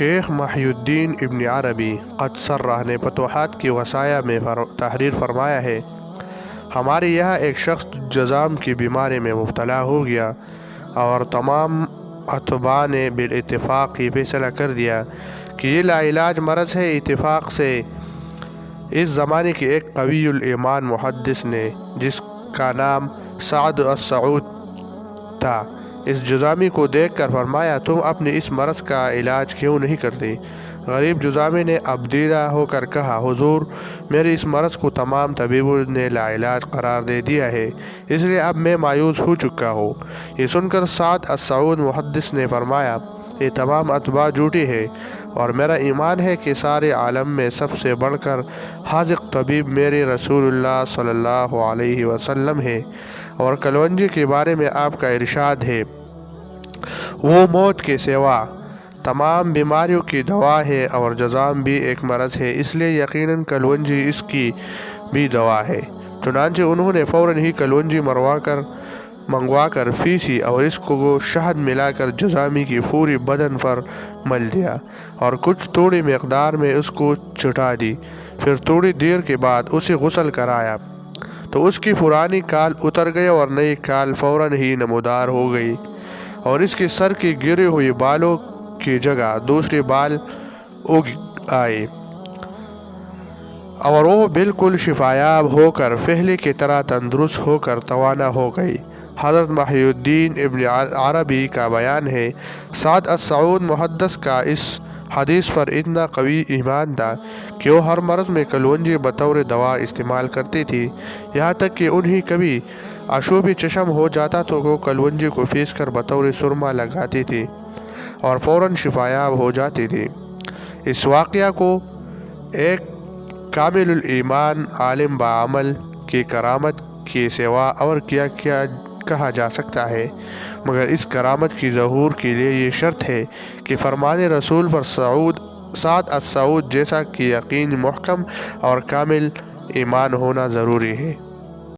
شیخ محی الدین ابن عربی قدسرہ نے فتوحات کی وصایا میں تحریر فرمایا ہے، ہمارے یہاں ایک شخص جذام کی بیماری میں مبتلا ہو گیا اور تمام اطباء نے بالاتفاق یہ فیصلہ کر دیا کہ یہ لا علاج مرض ہے۔ اتفاق سے اس زمانے کے ایک قوی الایمان محدث نے، جس کا نام سعد السعود تھا، اس جذامی کو دیکھ کر فرمایا، تم اپنے اس مرض کا علاج کیوں نہیں کرتے؟ غریب جذامی نے اب دیدہ ہو کر کہا، حضور، میرے اس مرض کو تمام طبیبوں نے لا علاج قرار دے دیا ہے، اس لیے اب میں مایوس ہو چکا ہوں۔ یہ سن کر سعد السعود محدث نے فرمایا، یہ تمام اطباء جھوٹے ہیں، اور میرا ایمان ہے کہ سارے عالم میں سب سے بڑھ کر حاذق طبیب میرے رسول اللہ صلی اللہ علیہ وسلم ہے، اور کلونجی کے بارے میں آپ کا ارشاد ہے، وہ موت کے سوا تمام بیماریوں کی دوا ہے، اور جذام بھی ایک مرض ہے، اس لیے یقیناً کلونجی اس کی بھی دوا ہے۔ چنانچہ انہوں نے فوراً ہی کلونجی منگوا کر پیسی اور اس کو شہد ملا کر جذامی کی پوری بدن پر مل دیا اور کچھ تھوڑی مقدار میں اس کو چٹا دی۔ پھر تھوڑی دیر کے بعد اسے غسل کرایا تو اس کی پرانی کال اتر گئی اور نئی کال فوراً ہی نمودار ہو گئی، اور اس کے سر کی گرے ہوئے بالوں کی جگہ دوسرے بال اگ آئے، اور وہ بالکل شفایاب ہو کر پہلے کی طرح تندرست ہو کر توانا ہو گئی۔ حضرت محی الدین ابن عربی کا بیان ہے، سعد السعود محدث کا اس حدیث پر اتنا قوی ایمان تھا کہ وہ ہر مرض میں کلونجی بطور دوا استعمال کرتی تھی، یہاں تک کہ انہیں کبھی آشوب چشم ہو جاتا تو وہ کلونجی کو پیس کر بطور سرما لگاتی تھی اور فوراً شفایاب ہو جاتی تھی۔ اس واقعہ کو ایک کامل الایمان عالم بعمل کی کرامت کے سوا اور کیا کہا جا سکتا ہے، مگر اس کرامت کی ظہور کے لیے یہ شرط ہے کہ فرمان رسول پر سعد السعود جیسا کہ یقین محکم اور کامل ایمان ہونا ضروری ہے۔